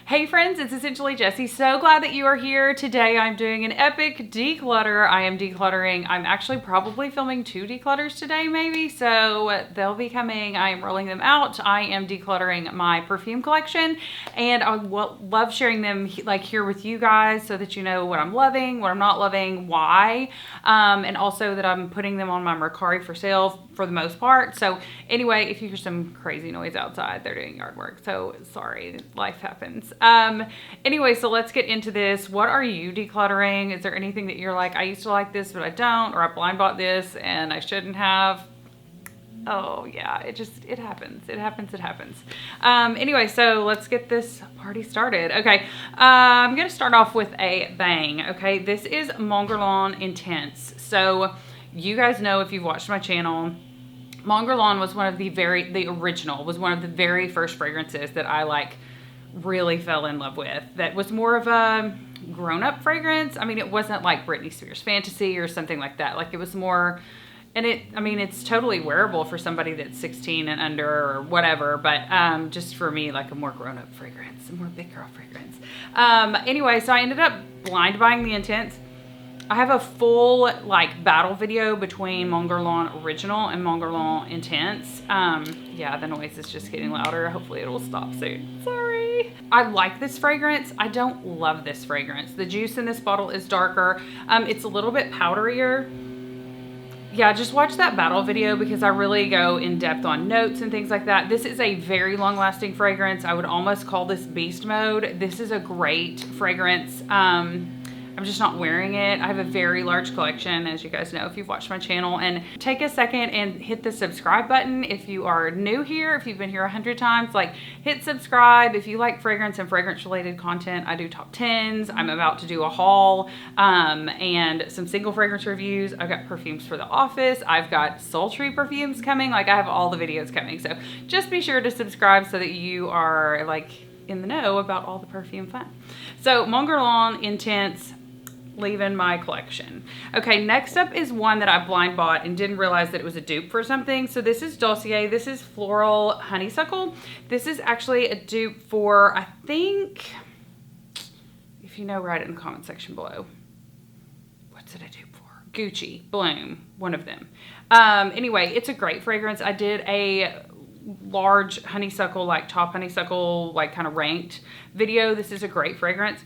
Hey friends, it's essentially Jessie. So glad that you are here. Today I'm doing an epic declutter. I am decluttering. I'm actually probably filming 2 declutters today maybe, so they'll be coming. I am rolling them out. I am decluttering my perfume collection, and I love sharing them like here with you guys so that you know what I'm loving, what I'm not loving, why, and also that I'm putting them on my Mercari for sale for the most part. So anyway, if you hear some crazy noise outside, they're doing yard work, so sorry, life happens. Anyway, so let's get into this. What are you decluttering? Is there anything that you're like, I used to like this, but I don't, or I blind bought this and I shouldn't have? Oh yeah, it happens. It happens. Anyway, so let's get this party started. Okay, I'm gonna start off with a bang. Okay, this is Monguerland Intense. So you guys know, if you've watched my channel, Monguerland was one of the very first fragrances that I really fell in love with. That was more of a grown-up fragrance. I mean, it wasn't like Britney Spears Fantasy or something like that. Like, it was more, and it's totally wearable for somebody that's 16 and under or whatever, but just for me, like a more grown-up fragrance, a more big girl fragrance. Anyway, so I ended up blind buying the Intense. I have a full battle video between Monguerland Original and Monguerland Intense. Yeah, the noise is just getting louder. Hopefully it will stop soon. Sorry. I like this fragrance. I don't love this fragrance. The juice in this bottle is darker. It's a little bit powderier. Yeah, just watch that battle video because I really go in depth on notes and things like that. This is a very long lasting fragrance. I would almost call this beast mode. This is a great fragrance. I'm just not wearing it. I have a very large collection, as you guys know if you've watched my channel. And take a second and hit the subscribe button if you are new here. If you've been here 100 times, hit subscribe. If you like fragrance and fragrance related content, I do top 10s. I'm about to do a haul and some single fragrance reviews. I've got perfumes for the office. I've got sultry perfumes coming. I have all the videos coming. So just be sure to subscribe so that you are in the know about all the perfume fun. So Monguerland Intense, leaving my collection. Okay, next up is one that I blind bought and didn't realize that it was a dupe for something. So this is Dossier. This is Floral Honeysuckle. This is actually a dupe for, I think, if you know, write it in the comment section below. What's it a dupe for? Gucci, Bloom, one of them. Anyway, it's a great fragrance. I did a large honeysuckle, top honeysuckle, kind of ranked video. This is a great fragrance.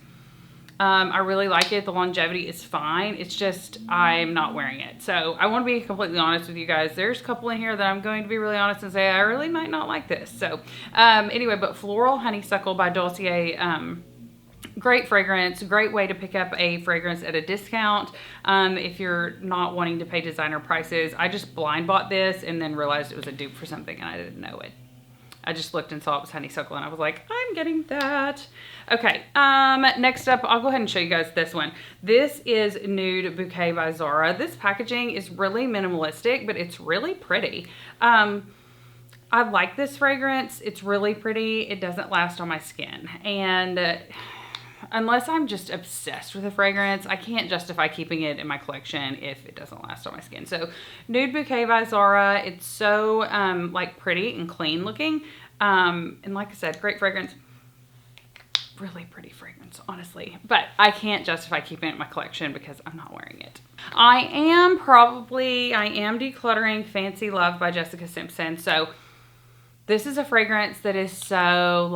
I really like it. The longevity is fine. It's just I'm not wearing it. So I want to be completely honest with you guys. There's a couple in here that I'm going to be really honest and say I really might not like this. So anyway, but Floral Honeysuckle by Dossier, great fragrance, great way to pick up a fragrance at a discount if you're not wanting to pay designer prices. I just blind bought this and then realized it was a dupe for something and I didn't know it. I just looked and saw it was honeysuckle and I was like, I'm getting that. Okay, next up, I'll go ahead and show you guys this one. This is Nude Bouquet by Zara. This packaging is really minimalistic, but it's really pretty. I like this fragrance. It's really pretty. It doesn't last on my skin. And unless I'm just obsessed with a fragrance, I can't justify keeping it in my collection if it doesn't last on my skin. So Nude Bouquet by Zara. It's so pretty and clean looking. And like I said, great fragrance. Really pretty fragrance, honestly. But I can't justify keeping it in my collection because I'm not wearing it. I am decluttering Fancy Love by Jessica Simpson. So this is a fragrance that is so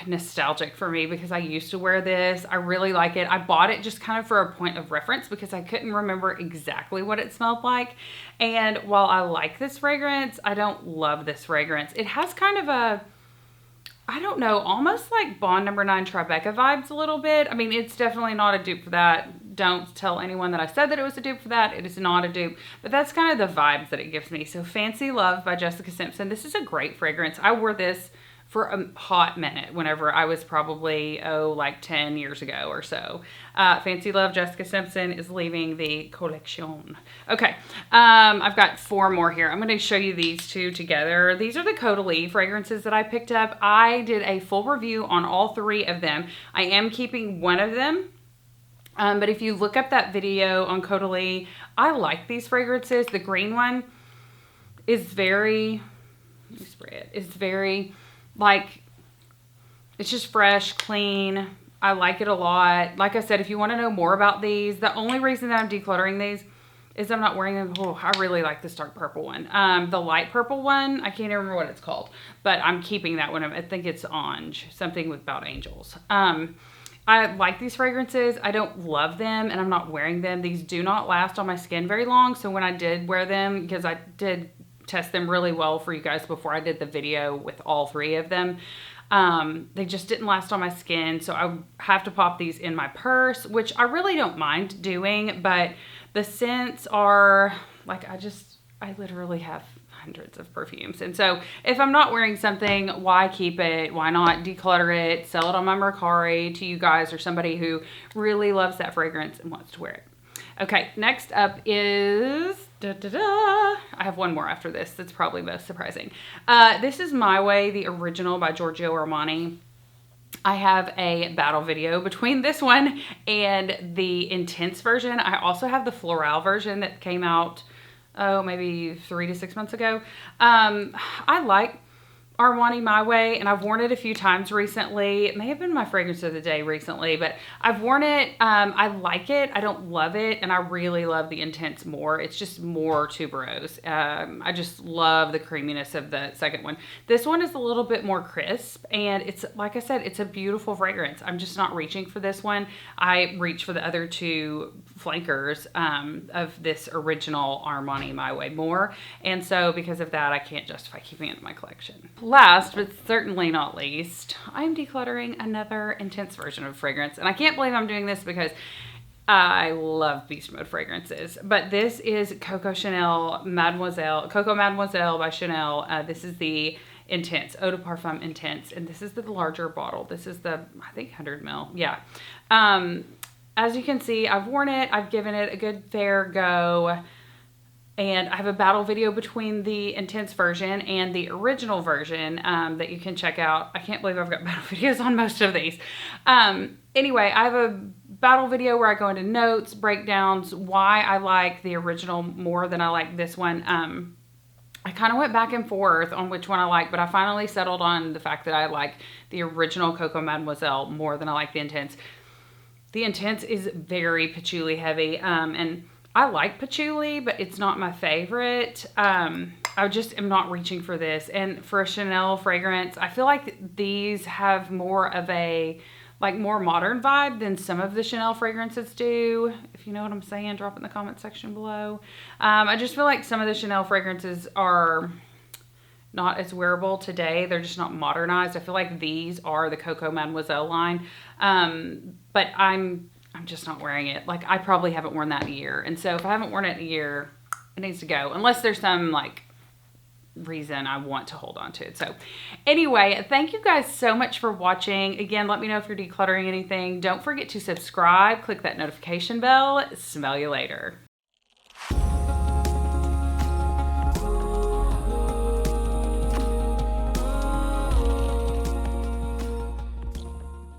nostalgic for me because I used to wear this. I really like it. I bought it just kind of for a point of reference because I couldn't remember exactly what it smelled like. And while I like this fragrance, I don't love this fragrance. It has kind of a, I don't know, almost like Bond No. 9 Tribeca vibes a little bit. I mean, it's definitely not a dupe for that. Don't tell anyone that I said that it was a dupe for that. It is not a dupe, but that's kind of the vibes that it gives me. So Fancy Love by Jessica Simpson. This is a great fragrance. I wore this for a hot minute whenever I was probably, 10 years ago or so. Fancy Love, Jessica Simpson is leaving the collection. Okay, I've got 4 more here. I'm going to show you these 2 together. These are the Caudalie fragrances that I picked up. I did a full review on all 3 of them. I am keeping one of them. But if you look up that video on Caudalie, I like these fragrances. The green one is very, let me spray it, it's very It's just fresh, clean. I like it a lot. Like I said, if you want to know more about these, the only reason that I'm decluttering these is I'm not wearing them. Oh, I really like this dark purple one. The light purple one, I can't even remember what it's called, but I'm keeping that one. I think it's Ange, something about angels. I like these fragrances. I don't love them, and I'm not wearing them. These do not last on my skin very long. So when I did wear them, because I did test them really well for you guys before I did the video with all 3 of them, they just didn't last on my skin. So I have to pop these in my purse, which I really don't mind doing, but the scents are like, I literally have hundreds of perfumes. And so if I'm not wearing something, why keep it? Why not declutter it, sell it on my Mercari to you guys or somebody who really loves that fragrance and wants to wear it. Okay, next up is, I have one more after this that's probably most surprising. This is My Way, the original by Giorgio Armani. I have a battle video between this one and the Intense version. I also have the Floral version that came out, maybe 3 to 6 months ago. I like Armani My Way, and I've worn it a few times recently. It may have been my fragrance of the day recently, but I've worn it. I like it. I don't love it, and I really love the Intense more. It's just more tuberose. I just love the creaminess of the second one. This one is a little bit more crisp, and it's, like I said, it's a beautiful fragrance. I'm just not reaching for this one. I reach for the other 2 flankers of this original Armani My Way more, and so because of that, I can't justify keeping it in my collection. Last, but certainly not least, I'm decluttering another Intense version of fragrance. And I can't believe I'm doing this because I love Beast Mode fragrances. But this is Coco Mademoiselle by Chanel. This is the Intense, Eau de Parfum Intense. And this is the larger bottle. This is the, I think, 100 ml. Yeah. As you can see, I've worn it. I've given it a good fair go. And I have a battle video between the Intense version and the original version that you can check out. I can't believe I've got battle videos on most of these. Anyway, I have a battle video where I go into notes, breakdowns, why I like the original more than I like this one. I kind of went back and forth on which one I like, but I finally settled on the fact that I like the original Coco Mademoiselle more than I like the Intense. The Intense is very patchouli heavy, and I like patchouli, but it's not my favorite. I just am not reaching for this. And for a Chanel fragrance, I feel like these have more of a, like, more modern vibe than some of the Chanel fragrances do. If you know what I'm saying, drop in the comment section below. I just feel like some of the Chanel fragrances are not as wearable today. They're just not modernized. I feel like these are the Coco Mademoiselle line. But I'm just not wearing it. Like, I probably haven't worn that in a year. And so if I haven't worn it in a year, it needs to go. Unless there's some, like, reason I want to hold on to it. So anyway, thank you guys so much for watching. Again, let me know if you're decluttering anything. Don't forget to subscribe. Click that notification bell. Smell you later.